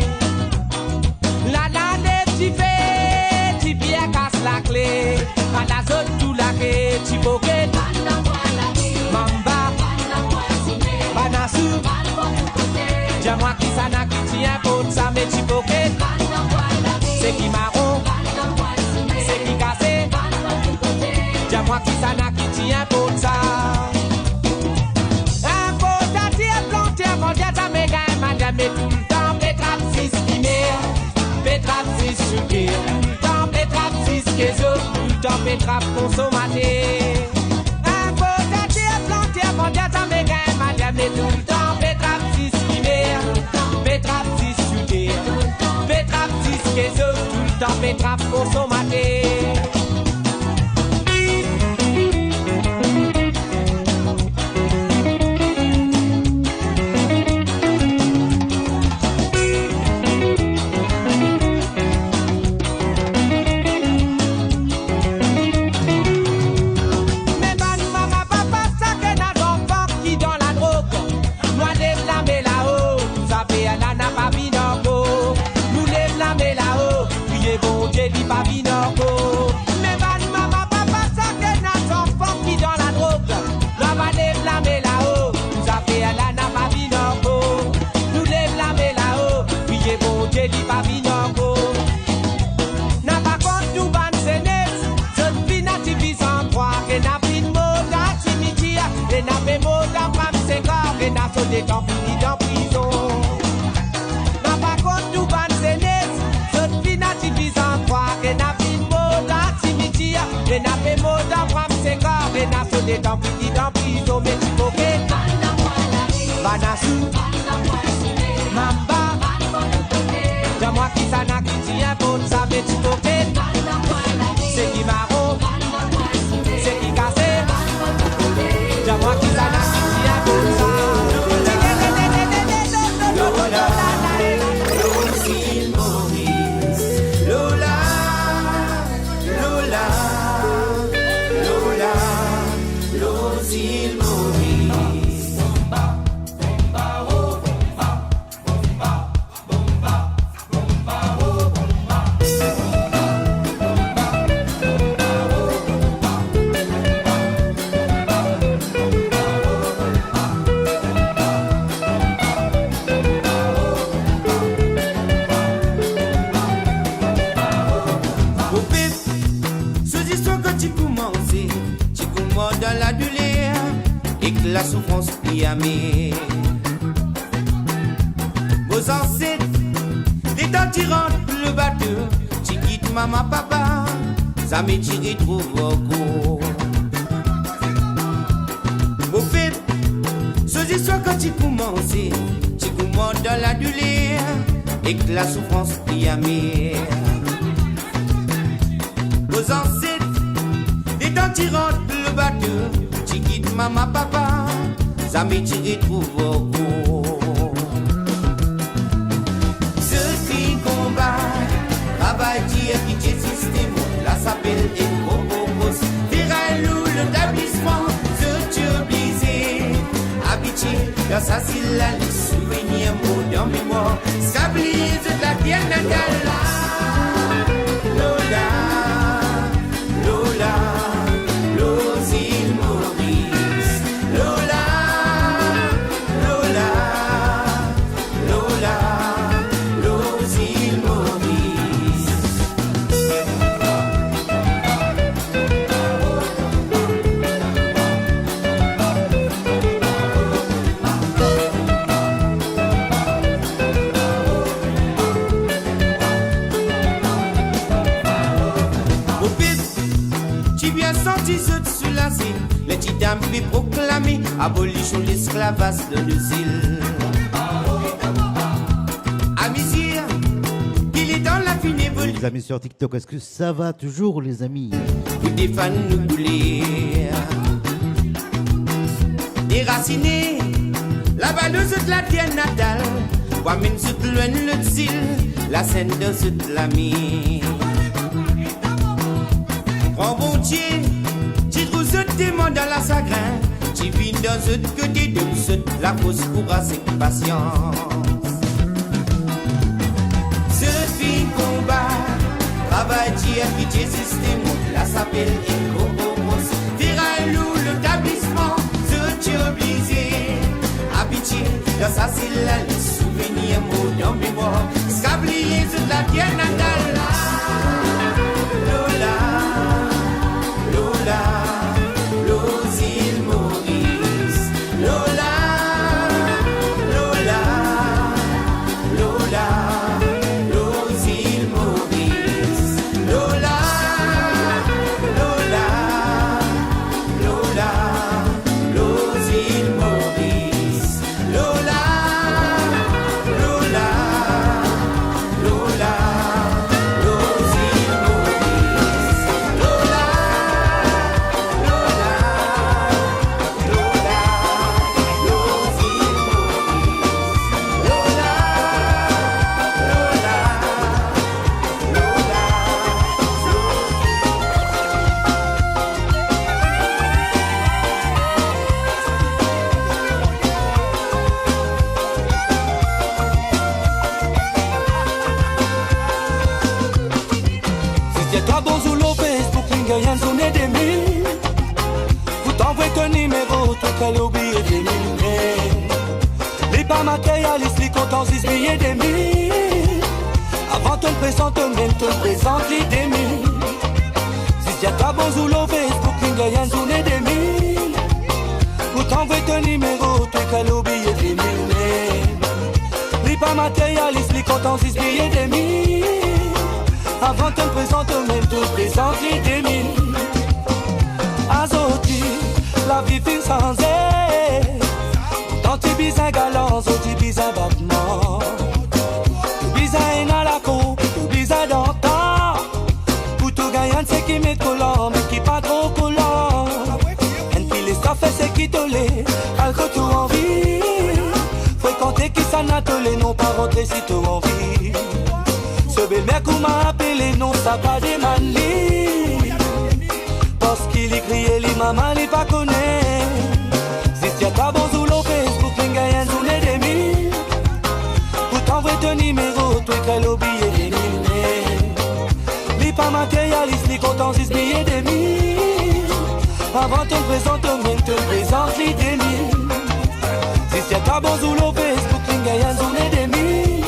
La lève tu fais, tu pieds casse la clé, à la zone tout la quai. Tu boquet, mamba, banasou, dis-moi qui ça n'a qui tient pour ça, mais tu boquet. C'est qui marron, c'est qui cassé, dis-moi qui ça n'a qui tient pour ça. Mais tout le temps, Pétrap 6 qui mère, Pétrap 6 sucre, tout le temps, Pétrap 6 queso, tout le temps, Pétrap consommaté. Un beau tâté à planter, mon dieu, ça me gagne, madame, mais tout le temps, Pétrap 6 qui mère, Pétrap 6 sucre, Pétrap 6 queso, tout le temps, Pétrap consommaté. Des temps finis dans prison. N'a pas contre tout ban sénès, cette fille n'a divise en trois, et n'a fait mot d'activité, et n'a fait mot d'embrame ses corps, et n'a fait des temps finis dans prison, mais tu coquet. Banasou, mamba, dis-moi qui ça n'a qui tient pour ça, mais tu coquet. C'est qui marron, c'est qui cassé, dis-moi qui ça n'a qui tient pour ça. La souffrance plie amère. Vos ancêtres, les temps tirant le bateau, tu quittes maman, papa, ça m'est tiré trop beaucoup. Vos fêtes, ces histoires quand tu commences dans la douleur, et que la souffrance plie amère. Vos ancêtres, les temps tirant le bateau, tu quittes maman, papa, ça m'est tiré trop beaucoup. Ce qui combat, travail dire qui t'est système, là s'appelle Ecopopos. Terrain-loup, l'établissement, ce turbisé, habitué, dans sa syllabe, souvenir, mot dans mémoire, stabilise la terre natale. Lola, Lola. bandits sous la île, les petites dames puis proclamer abolition l'esclavage de nos îles. À misère, qu'il est dans la fine évolution. Les amis sur TikTok, est-ce que ça va toujours les amis? Pour des fans nous bouler. Déraciné, la balouse de la terre natale. Wamine sous loin le tzil, la scène de sous la mie. Grand bon Dieu, tu trouves ce témoin dans la sagrin. Tu vis dans ce côté de la fausse courage et patience. Ce fin combat, travail qui a quitté le système, la s'appelle Éco-Bobos. Tira-lou l'établissement, ce tu obligé. Habitué dans sa cellule, les souvenirs, mots dans mémoire. Scablier sur la terre natale. Lola, Lola, Los îles Maurice. Lola, Lola, Lola, Los îles Maurice. Lola, Lola, Lola, Los îles Maurice. Lola, Lola, Lola, Los îles Maurice. Lola, Lola, Lola, Los îles Maurice. Lola, Si toi bon sous Facebook, l'ingénieur sonne des mille. Vous t'envoyez ton numéro, tout qu'à l'oublier des mille. Les pas matérialistes, les comptes en 6 billets des mille. Avant ton présent, ton même, ton présent, les des mille. Si toi bon sous Facebook, l'ingénieur sonne des mille. Vous t'envoyez ton numéro, tout qu'à l'oublier des mille. Les pas matérialistes, les comptes en 6 billets des mille. Avant te présente même te présente les démines. Azoti, la vie fin sans aide. Dans tes bisins galants, tes bisins battements. Tes bisins à la cour, tes bisins dans le temps. Pour tout gagnant, c'est qui met collant, mais qui pas trop collant. Et puis les affaires, c'est qui te l'est, alcool tout envie. Fréquenter qui s'en a te les non pas rentrer si tu envie. Ce bel mec où m'a appelé, non, ça pas des manies. Parce qu'il écrit, les mamans, les pas connaît. Si tu as pas bon sous le Facebook, les gars, ils ont des mille. Pour t'envoyer ton numéro, toi, qu'à l'oublier des mille. Les pas matérialistes, les comptes en 6 billets des mille. Avant te présente, même te présente les des mille. Si tu as pas bon sous le Facebook, les gars, ils ont des mille.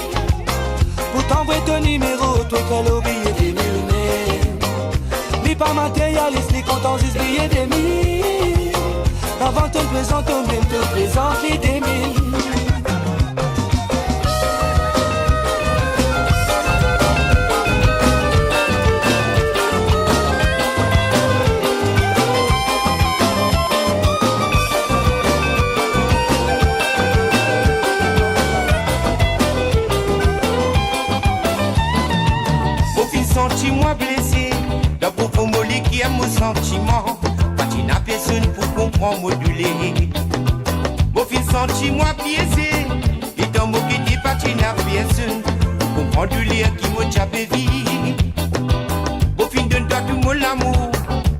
Pour t'envoyer ton numéro, toi qu'à l'oublier des mille. Ni pas matérialiste, ni compte en 10 billets des mille. Avant te présente, même te présente les des mille. Senti-moi blessé, d'un profond mollet qui aime mon sentiment. Quand tu n'as personne pour comprendre, moduler. Mon fils, senti-moi biaisé, et dans mon qui pas tu n'as personne pour comprendre du lien qui m'a déjà vie. Mon fils, donne-toi tout mon amour,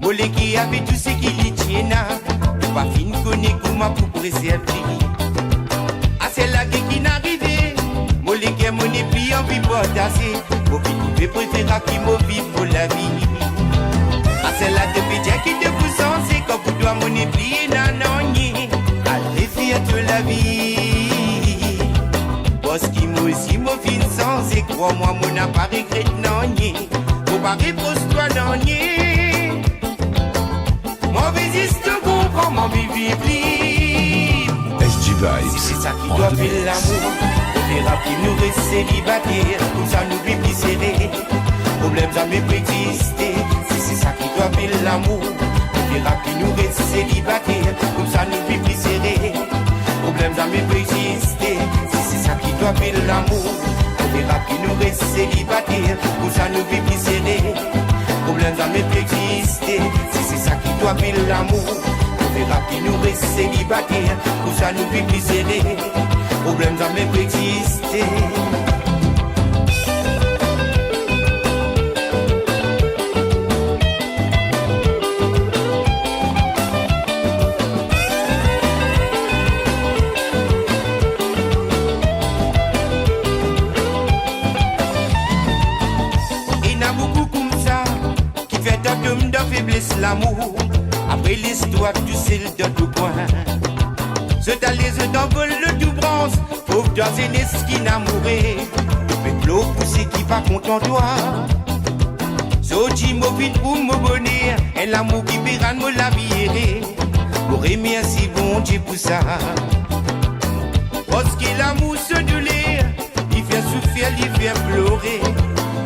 mollet qui avait tout ce qui lui tient. Pas fin connaît comment pour préserver. Ah, c'est la qui n'arrivait, mollet qui a mon épli en vie pour tasser. Je préfère qui me vive pour la vie. Ah, c'est la de qui te pousse c'est quand vous dois mon plier nanoni. Allez, fier de la vie. Parce qu'il m'a aussi mon fin sans et crois-moi, mon n'a pas regret nani. Faut pas répondre toi nani. Mon visite comprend mon vivre. SG Vibes. Si c'est ça qui doit faire l'amour. Thérapie nous reste célibataire, comme ça nous vivons plus serré. Problème ça m'est pas existé, si c'est ça qui doit faire l'amour. on verra qui nous reste célibataires, comme ça nous vivons plus serrés. Problème jamais peut exister, si c'est ça qui doit faire l'amour. On verra qui nous reste célibataires, comme ça nous vivons plus serrés. Problème jamais peut exister, si c'est ça qui doit faire l'amour. On verra qui nous reste célibataires, comme ça nous vivons plus serrés. Problème jamais peut exister. L'amour, après l'histoire du ciel de tout point. Ce talais d'envol de tout bronze, pauvre dans une esquine amourée. Mais l'eau poussée qui pas content toi. Soji mobile pour me bonner, et l'amour qui pérane me la vie. Pour aimer si bon Dieu pour ça. Parce que l'amour se doulait, il vient souffrir, il vient pleurer,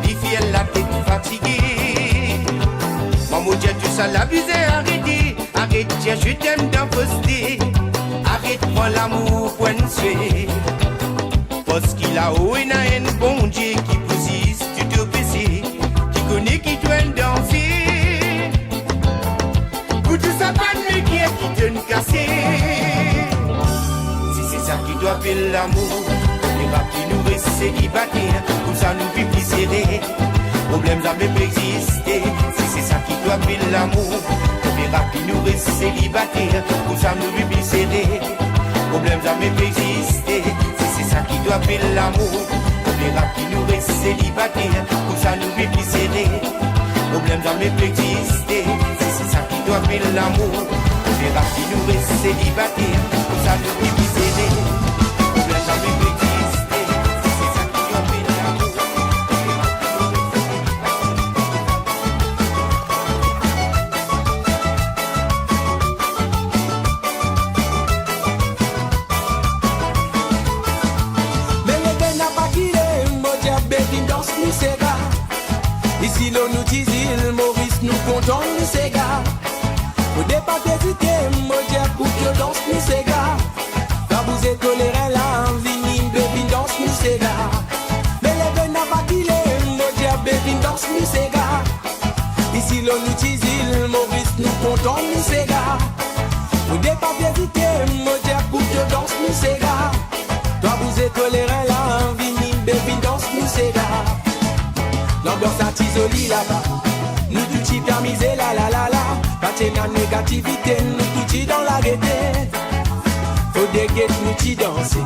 il vient la tête fatiguée. Maman Dieu, tu sais la vie, arrêtez, arrête, tiens, je t'aime d'imposter. Arrête, prends l'amour, point de suite. Parce qu'il a haut et n'a un bon Dieu qui pousse, tu te baisses, qui connaît, qui doit danser. Pour tout ça, pas de lumière qui te casser. Si c'est ça qui doit faire l'amour, les rap qui nous reste célibataires, comme ça nous vit plus serrés. Problème jamais peut exister, si c'est ça qui doit faire l'amour. On verra qui nous reste célibataires, comme ça nous vit plus serrés. Problème jamais peut exister, si c'est ça qui doit faire l'amour. On verra qui nous reste célibataires, comme ça nous vit plus serrés. Problème jamais peut exister, si c'est ça qui doit faire l'amour. On verra qui nous reste célibataires, comme ça nous vit plus serrés. Problème jamais peut exister, si c'est ça qui doit faire l'amour. Ici l'on nous dit il, Maurice nous comptons nous ces gars. Au départ hésité, moi j'ai pour que danse nous ces gars. Quand vous êtes toléré là, vini baby danse nous ces gars. Mais les gars n'a pas qu'il est, moi j'ai baby danse nous ces gars. Ici l'on nous dit il, Maurice nous comptons nous ces gars. Au départ hésité, moi j'ai pour que danse nous ces gars. Quand vous êtes toléré là, vini baby danse nous ces gars. L'ambiance à Tisoli là-bas, nous tout y permisé la la la la. Quand il y a négativité, nous tout y dans la gaieté. Faut des guettes, nous t'y danser.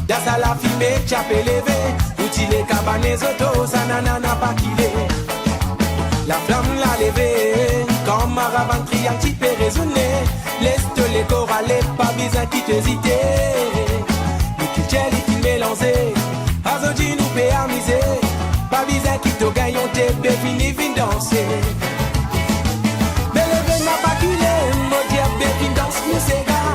Dans à la fumée, chapé levé. Nous t'y les cabanes autos, ça n'a pas quillé. La flamme l'a levé, quand ma ravane triangle t'y peut résonner. Laisse-te les chorales, pas besoin qui t'hésiter. Nous tout y mélangé, Azodi nous peut amuser. Pas besoin qui te gagne, on te béfini, vin danser. Mais le vin n'a pas qu'il est, mon dieu, béfini danse, nous c'est gars.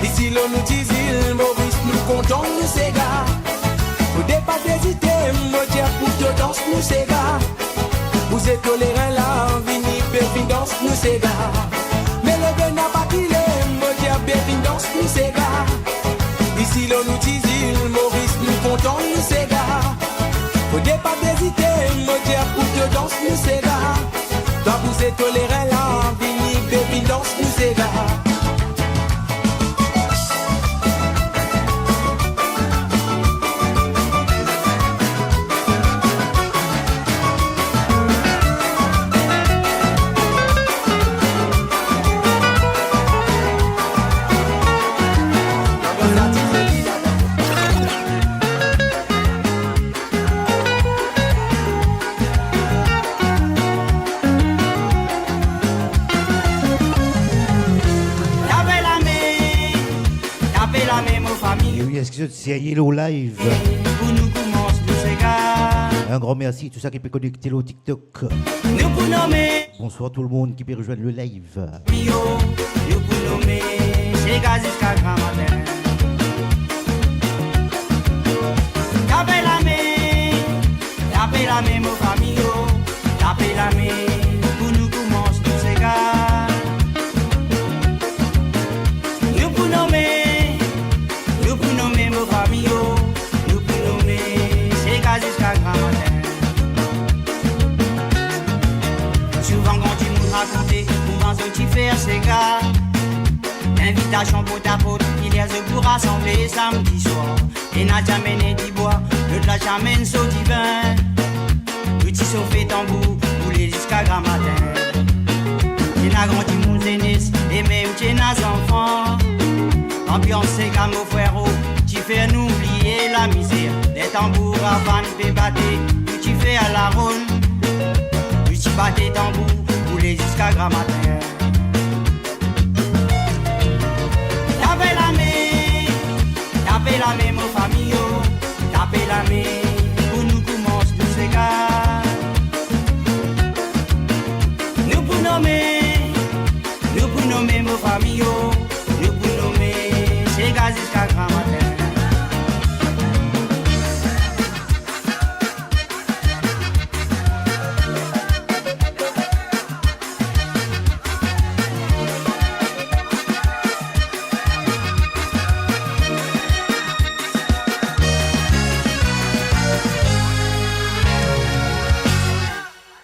Ici l'on nous dit il, Maurice, nous comptons, nous c'est gars. Faut pas hésiter, mon dieu, pour te danse, nous c'est gars. Vous êtes tolérés là, vini, béfini danse, nous c'est gars. Mais le vin n'a pas qu'il est, mon dieu, béfini danse, nous c'est gars. Ici l'on nous dit il, Maurice, nous comptons, nous c'est gars. Faut pas hésiter, me dire pour que danse nous c'est là. Quand vous êtes toléré là, vini, baby danse nous c'est là. C'est Yellow Live. Un grand merci à tous ceux qui peuvent connecter au TikTok. Bonsoir tout le monde qui peut rejoindre le live. Tapez la main, mon famille, tapez la main, pour nous commencer tous ces gars. faire ses gars. Invitation pour ta pote, il y a ce pour rassembler samedi soir. Et Nadia mène du bois, le la chamène saut divin. Petit saufé tambour, pour les jusqu'à grand matin. Et n'a grandi mon zénis, et même t'es nas enfants. Ambiance c'est comme au frérot, tu fais nous oublier la misère. Les tambours avant de battre, tu fais à la ronde. Tu bats tes tambours, pour les jusqu'à grand matin. Tapez la main, mon famille, tapez la main, pour nous commencer tous ces gars. Nous pour nommer mon famille, nous pour nommer ces gars jusqu'à grand matin.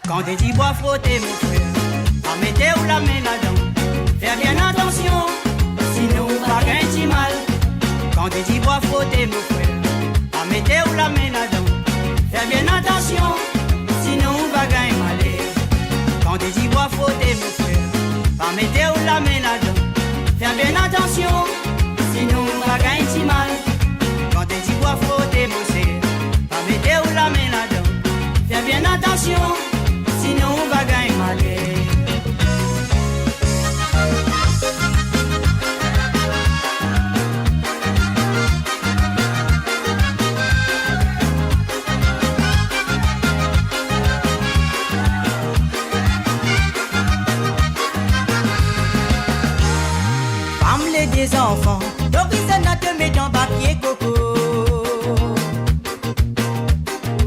Quand t'es dit bois frotter mon frère, pas mettre où la main là-dedans. Fais bien attention, sinon on va gagner mal. Quand t'es dit bois frotter mon frère, pas mettre où la main là-dedans. Fais bien attention, sinon on va gagner mal. Quand t'es dit bois frotter mon frère, pas mettre où la main là-dedans. Fais bien attention, sinon on va gagner mal. Quand t'es dit bois frotter mon frère, pas mettre où la main là-dedans. Fais bien attention. Sinon on va gagner mal. Femme des enfants, l'horizon a te met dans papier coco.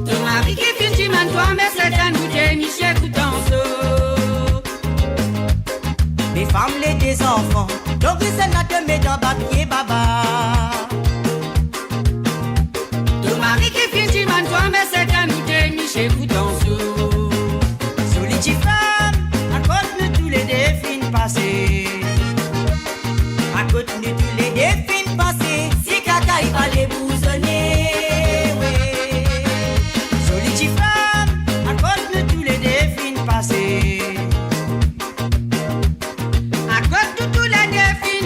Ton mari qui fait du man, toi mais c'est un bouteille, Michel Coutanceau. Les femmes, les enfants, l'horizon a te met dans papier baba. Ton mari qui fait du man, toi mais c'est un bouteille, Michel Coutanceau. Sous les petites femmes, à côté de tous les défis passés. À côté de tous les défis passés, si caca il va les bousonner. À cause de tous les défis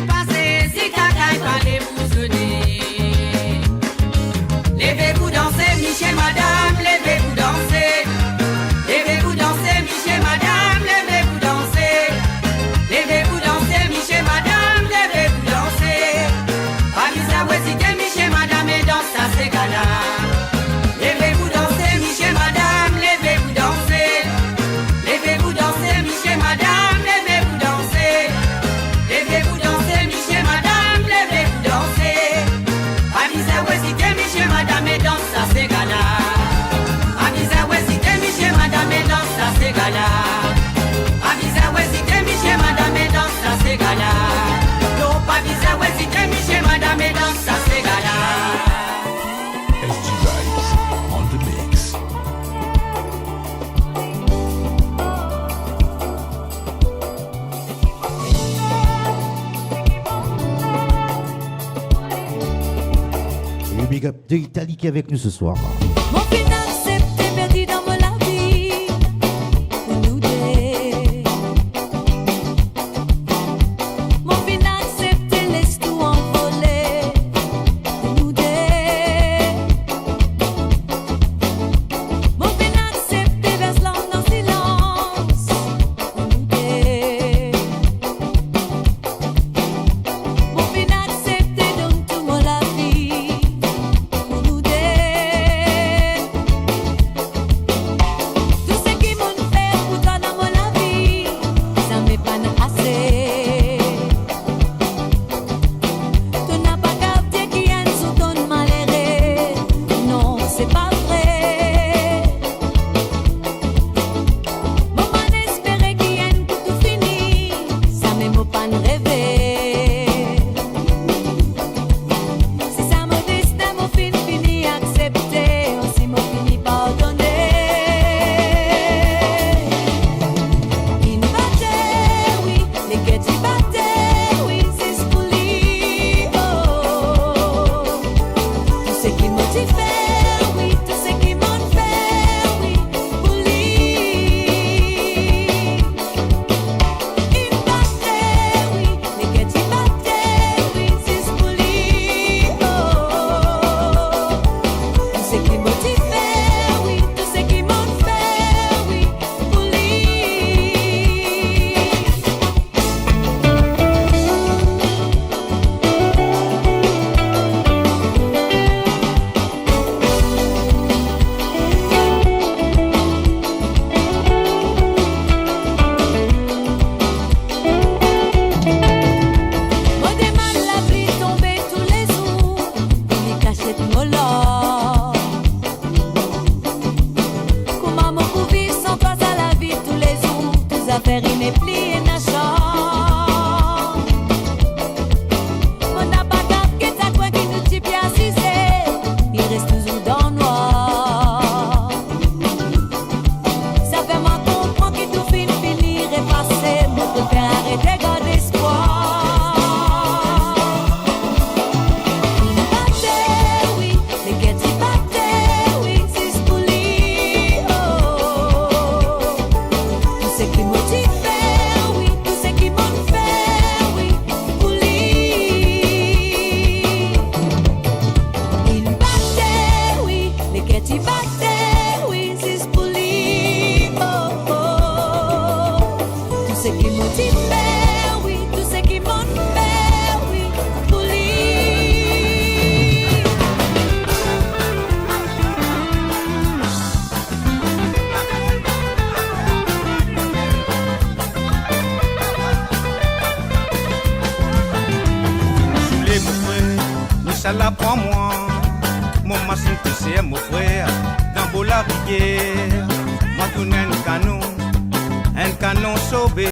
passés, si caca il fallait vous sonner. Levez-vous danser, Michel, madame, levez-vous danser. Levez-vous danser, Michel, madame, levez-vous danser. Levez-vous danser, Michel, madame, levez-vous danser. Amis à Wessigé, Michel, madame, et danse à ces gars-là. Levez-vous danser, Michel, madame, levez-vous danser. Levez-vous danser, Michel, madame, levez-vous danser. Levez-vous danser, Michel, madame, levez-vous danser. Amis à Wessigé, Michel, madame, et danse à ces gars-là. Amis à Wessigé, Michel, madame, et danse à ces gars-là. Amis à Wessigé, Michel, madame, et danse à ces gars-là. Non, pas amis à Wessigé, Michel, madame, et danse à ces gars-là. SG Vibes on the mix. Le big up de Italie qui est avec nous ce soir. Mon final, c'est perdu dans mon la vie. Pour nous deux. Mon final, c'est laisse tout envoler. Pour nous deux. Mon final, c'est verse l'âme dans silence. Pour nous deux. Mon final, c'est donne tout mon la vie. Pour nous deux. la prends-moi, mon massin poussé mon frère, dans beau la rivière, moi tout n'est